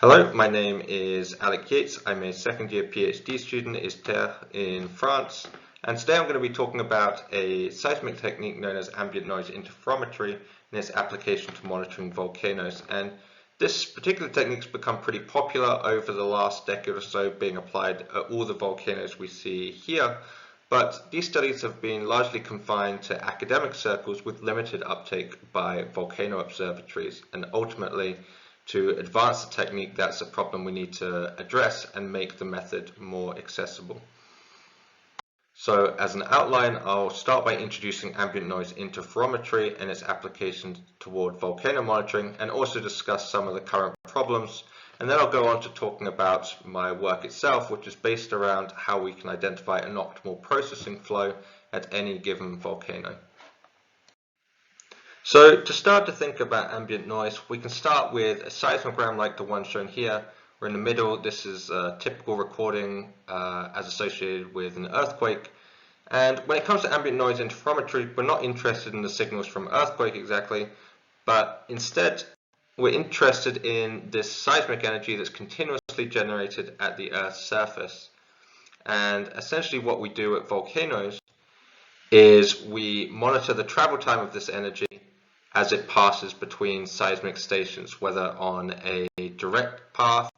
Hello, my name is Alec Yates. I'm a second year PhD student at Interferometry in France, and today I'm going to be talking about a seismic technique known as ambient noise interferometry and its application to monitoring volcanoes. And this particular technique has become pretty popular over the last decade or so, being applied at all the volcanoes we see here. But these studies have been largely confined to academic circles with limited uptake by volcano observatories, and ultimately to advance the technique, that's a problem we need to address and make the method more accessible. So as an outline, I'll start by introducing ambient noise interferometry and its applications toward volcano monitoring, and also discuss some of the current problems. And then I'll go on to talking about my work itself, which is based around how we can identify an optimal processing flow at any given volcano. So to start to think about ambient noise, we can start with a seismogram like the one shown here, where in the middle this is a typical recording as associated with an earthquake. And when it comes to ambient noise interferometry, we're not interested in the signals from earthquake exactly, but instead we're interested in this seismic energy that's continuously generated at the Earth's surface. And essentially what we do at volcanoes is we monitor the travel time of this energy as it passes between seismic stations, whether on a direct path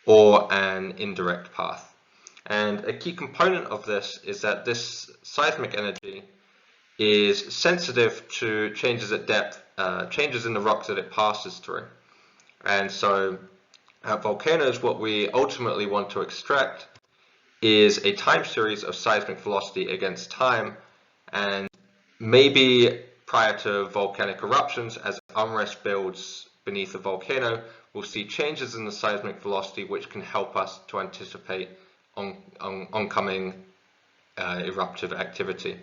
or an indirect path. And a key component of this is that this seismic energy is sensitive to changes at depth, changes in the rocks that it passes through. And so at volcanoes, what we ultimately want to extract is a time series of seismic velocity against time, and maybe prior to volcanic eruptions, as unrest builds beneath a volcano, we'll see changes in the seismic velocity which can help us to anticipate oncoming eruptive activity.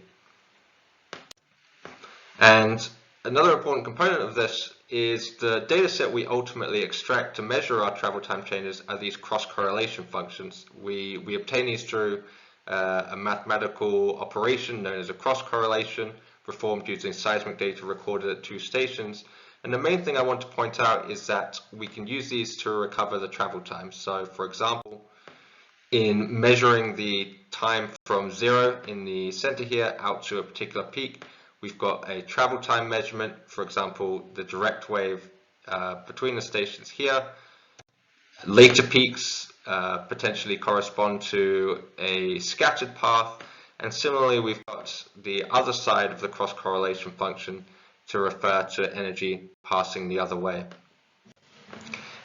And another important component of this is the data set we ultimately extract to measure our travel time changes are these cross-correlation functions. We obtain these through a mathematical operation known as a cross-correlation, performed using seismic data recorded at two stations. And the main thing I want to point out is that we can use these to recover the travel time. So for example, in measuring the time from zero in the center here out to a particular peak, we've got a travel time measurement. For example, the direct wave between the stations here. Later peaks potentially correspond to a scattered path. And similarly, we've got the other side of the cross-correlation function to refer to energy passing the other way.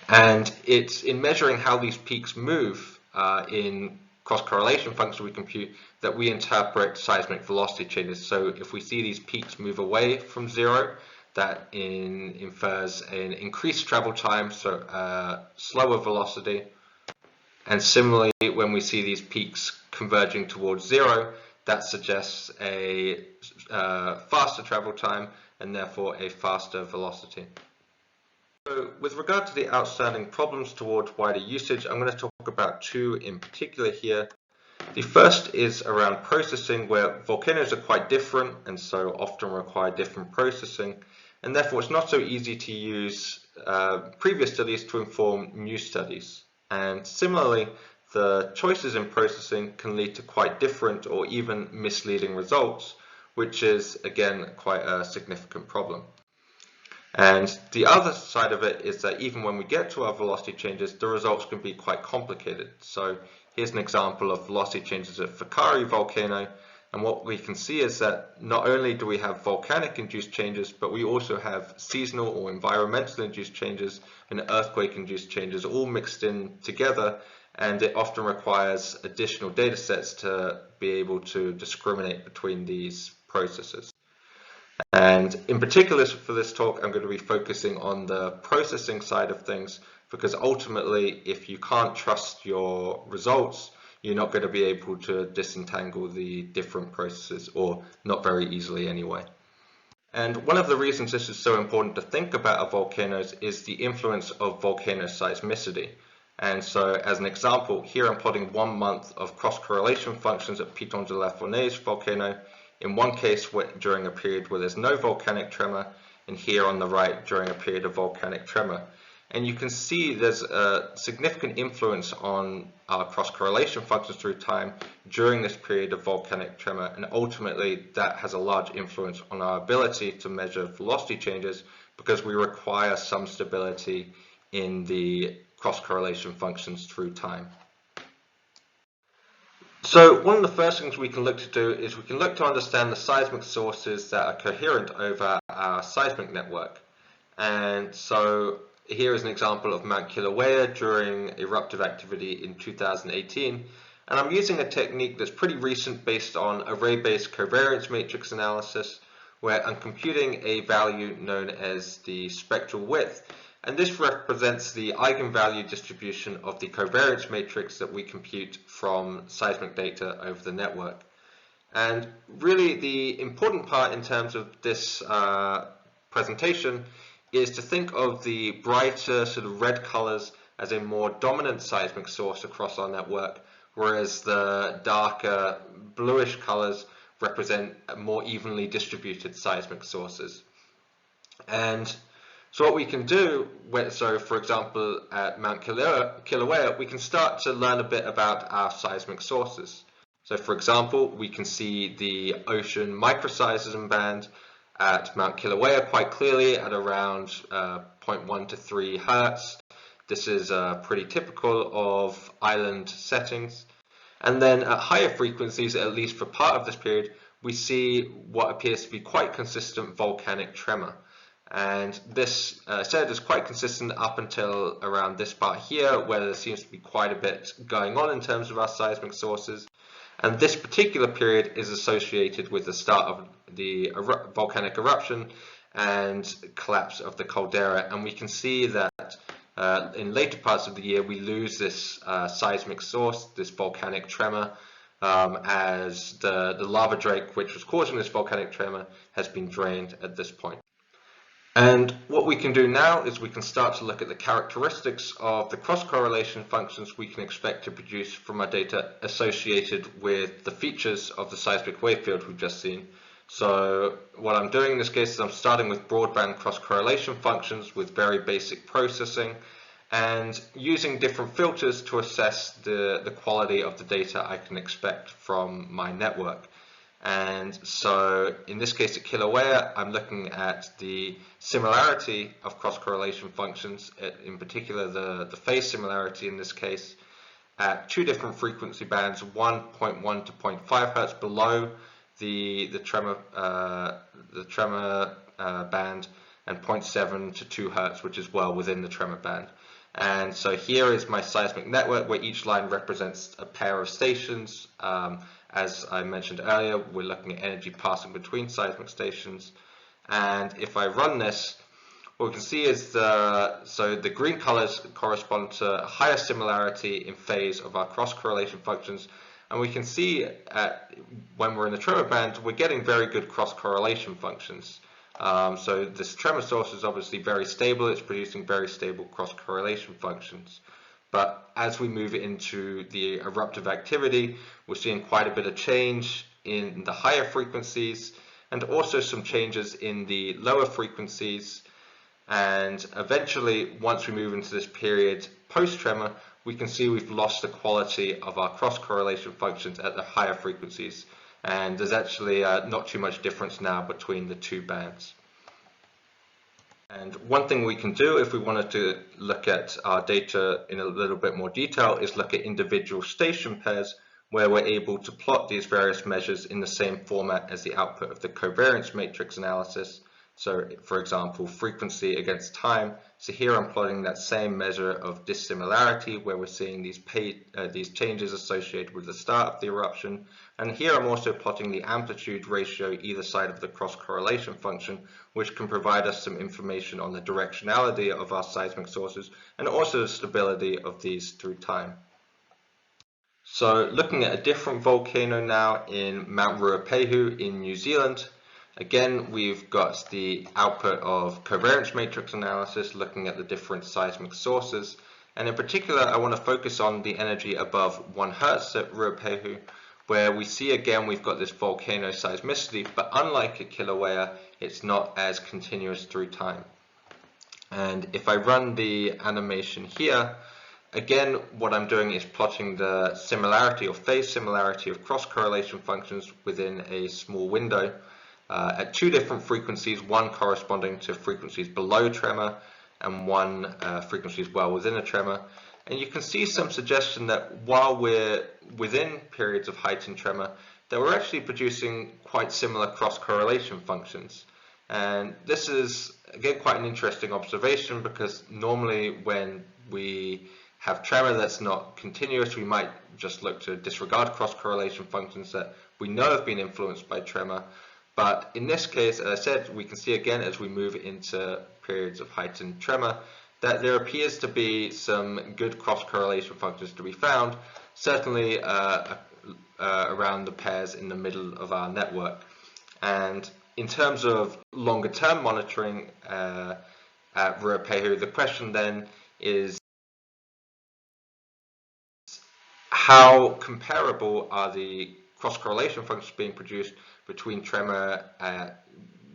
And it's in measuring how these peaks move in cross-correlation function we compute that we interpret seismic velocity changes. So if we see these peaks move away from zero, that infers an increased travel time, so slower velocity. And similarly, when we see these peaks converging towards zero, that suggests a faster travel time and therefore a faster velocity. So with regard to the outstanding problems towards wider usage, I'm going to talk about two in particular here. The first is around processing, where volcanoes are quite different and so often require different processing, and therefore it's not so easy to use previous studies to inform new studies. And similarly, the choices in processing can lead to quite different or even misleading results, which is again quite a significant problem. And the other side of it is that even when we get to our velocity changes, the results can be quite complicated. So here's an example of velocity changes at Volcanoes volcano, and what we can see is that not only do we have volcanic induced changes, but we also have seasonal or environmental induced changes and earthquake induced changes all mixed in together, and it often requires additional data sets to be able to discriminate between these processes. And in particular for this talk, I'm going to be focusing on the processing side of things, because ultimately if you can't trust your results, you're not going to be able to disentangle the different processes, or not very easily anyway. And one of the reasons this is so important to think about volcanoes is the influence of volcano seismicity. And so as an example, here I'm plotting 1 month of cross-correlation functions at Piton de la Fournaise volcano, in one case during a period where there's no volcanic tremor, and here on the right during a period of volcanic tremor. And you can see there's a significant influence on our cross-correlation functions through time during this period of volcanic tremor, and ultimately that has a large influence on our ability to measure velocity changes because we require some stability in the cross-correlation functions through time. So one of the first things we can look to do is we can look to understand the seismic sources that are coherent over our seismic network. And so here is an example of Mount Kilauea during eruptive activity in 2018. And I'm using a technique that's pretty recent based on array-based covariance matrix analysis, where I'm computing a value known as the spectral width. And this represents the eigenvalue distribution of the covariance matrix that we compute from seismic data over the network. And really the important part in terms of this presentation is to think of the brighter sort of red colors as a more dominant seismic source across our network, whereas the darker bluish colors represent more evenly distributed seismic sources. And so what we can do, so for example at Mount Kilauea, we can start to learn a bit about our seismic sources. So for example, we can see the ocean microseism band at Mount Kilauea quite clearly at around 0.1 to 3 Hertz. This is pretty typical of island settings. And then at higher frequencies, at least for part of this period, we see what appears to be quite consistent volcanic tremor. And this said is quite consistent up until around this part here, where there seems to be quite a bit going on in terms of our seismic sources. And this particular period is associated with the start of the volcanic eruption and collapse of the caldera. And we can see that in later parts of the year we lose this seismic source, this volcanic tremor, as the lava drake which was causing this volcanic tremor has been drained at this point. And what we can do now is we can start to look at the characteristics of the cross-correlation functions we can expect to produce from our data associated with the features of the seismic wave field we've just seen. So what I'm doing in this case is I'm starting with broadband cross-correlation functions with very basic processing and using different filters to assess the quality of the data I can expect from my network. And so in this case at Kilauea, I'm looking at the similarity of cross-correlation functions, in particular the phase similarity in this case, at two different frequency bands, 1.1 to 0.5 Hertz below the tremor band, and 0.7 to 2 Hertz, which is well within the tremor band. And so here is my seismic network where each line represents a pair of stations. As I mentioned earlier, we're looking at energy passing between seismic stations. And if I run this, what we can see is the green colors correspond to higher similarity in phase of our cross-correlation functions. And we can see when we're in the tremor band, we're getting very good cross-correlation functions. So this tremor source is obviously very stable. It's producing very stable cross-correlation functions. But as we move into the eruptive activity, we're seeing quite a bit of change in the higher frequencies and also some changes in the lower frequencies. And eventually, once we move into this period post-tremor, we can see we've lost the quality of our cross-correlation functions at the higher frequencies. And there's actually not too much difference now between the two bands. And one thing we can do if we wanted to look at our data in a little bit more detail is look at individual station pairs where we're able to plot these various measures in the same format as the output of the covariance matrix analysis. So for example, frequency against time. So here I'm plotting that same measure of dissimilarity where we're seeing these changes associated with the start of the eruption. And here I'm also plotting the amplitude ratio either side of the cross-correlation function, which can provide us some information on the directionality of our seismic sources and also the stability of these through time. So looking at a different volcano now in Mount Ruapehu in New Zealand. Again, we've got the output of covariance matrix analysis looking at the different seismic sources. And in particular, I want to focus on the energy above 1 Hertz at Ruapehu, where we see again we've got this volcano seismicity, but unlike at Kilauea, it's not as continuous through time. And if I run the animation here, again, what I'm doing is plotting the similarity or phase similarity of cross-correlation functions within a small window at two different frequencies, one corresponding to frequencies below tremor and one frequency well within a tremor. And you can see some suggestion that while we're within periods of heightened tremor, that we're actually producing quite similar cross-correlation functions. And this is, again, quite an interesting observation, because normally when we have tremor that's not continuous, we might just look to disregard cross-correlation functions that we know have been influenced by tremor. But in this case, as I said, we can see again as we move into periods of heightened tremor that there appears to be some good cross-correlation functions to be found, certainly around the pairs in the middle of our network. And in terms of longer-term monitoring at Ruapehu, the question then is, how comparable are the cross-correlation functions being produced between tremor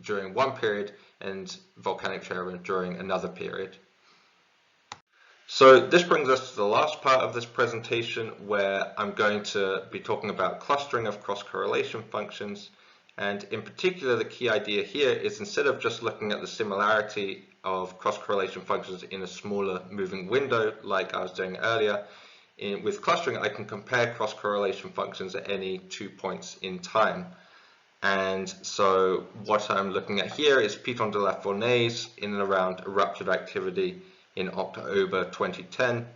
during one period and volcanic tremor during another period? So this brings us to the last part of this presentation, where I'm going to be talking about clustering of cross-correlation functions. And in particular, the key idea here is, instead of just looking at the similarity of cross-correlation functions in a smaller moving window like I was doing earlier, with clustering I can compare cross-correlation functions at any 2 points in time. And so what I'm looking at here is Piton de la Fournaise in and around eruptive activity in October 2010.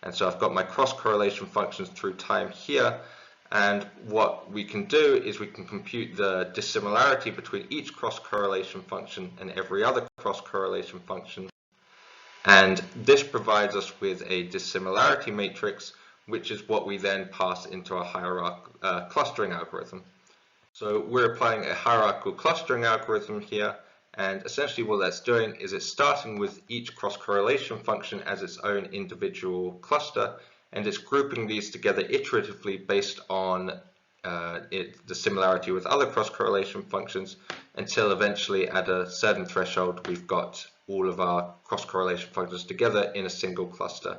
And so I've got my cross-correlation functions through time here. And what we can do is we can compute the dissimilarity between each cross-correlation function and every other cross-correlation function. And this provides us with a dissimilarity matrix, which is what we then pass into a hierarchical clustering algorithm. So we're applying a hierarchical clustering algorithm here, and essentially what that's doing is it's starting with each cross-correlation function as its own individual cluster, and it's grouping these together iteratively based on the similarity with other cross-correlation functions, until eventually at a certain threshold we've got all of our cross-correlation functions together in a single cluster.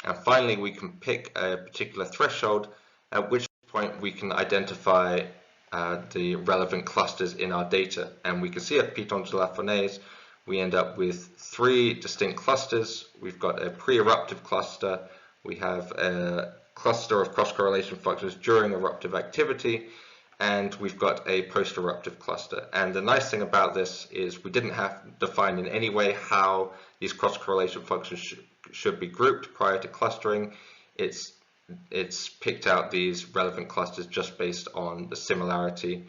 And finally we can pick a particular threshold, at which point we can identify the relevant clusters in our data. And we can see at Piton de la Fournaise we end up with 3 distinct clusters. We've got a pre-eruptive cluster, we have a cluster of cross-correlation functions during eruptive activity, and we've got a post-eruptive cluster. And the nice thing about this is we didn't have to define in any way how these cross-correlation functions should be grouped prior to clustering. It's picked out these relevant clusters just based on the similarity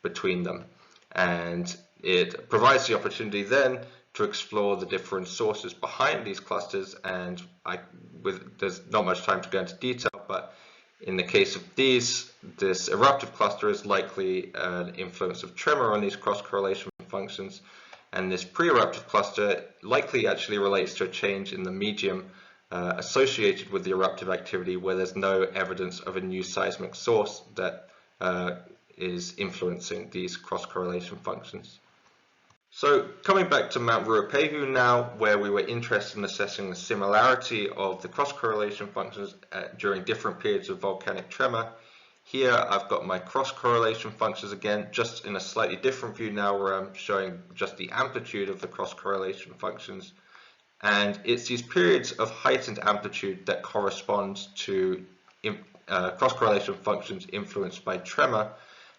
between them. And it provides the opportunity then to explore the different sources behind these clusters. And there's not much time to go into detail, but in the case of this eruptive cluster is likely an influence of tremor on these cross-correlation functions. And this pre-eruptive cluster likely actually relates to a change in the medium associated with the eruptive activity, where there's no evidence of a new seismic source that is influencing these cross-correlation functions. So coming back to Mount Ruapehu now, where we were interested in assessing the similarity of the cross-correlation functions during different periods of volcanic tremor. Here I've got my cross-correlation functions again, just in a slightly different view now, where I'm showing just the amplitude of the cross-correlation functions. And it's these periods of heightened amplitude that correspond to cross-correlation functions influenced by tremor.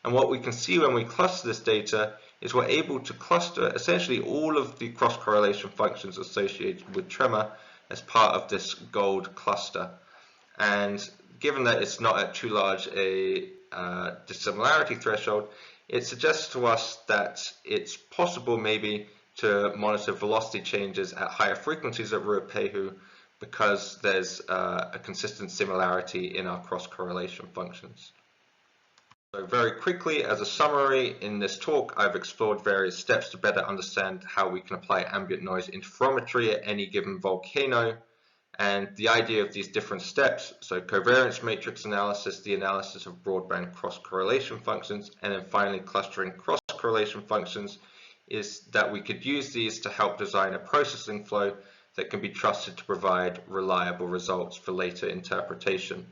And what we can see when we cluster this data is we're able to cluster essentially all of the cross-correlation functions associated with tremor as part of this gold cluster. And given that it's not at too large a dissimilarity threshold, it suggests to us that it's possible maybe to monitor velocity changes at higher frequencies at Ruapehu, because there's a consistent similarity in our cross-correlation functions. So very quickly, as a summary, in this talk I've explored various steps to better understand how we can apply ambient noise interferometry at any given volcano. And the idea of these different steps, so covariance matrix analysis, the analysis of broadband cross-correlation functions, and then finally clustering cross-correlation functions, is that we could use these to help design a processing flow that can be trusted to provide reliable results for later interpretation.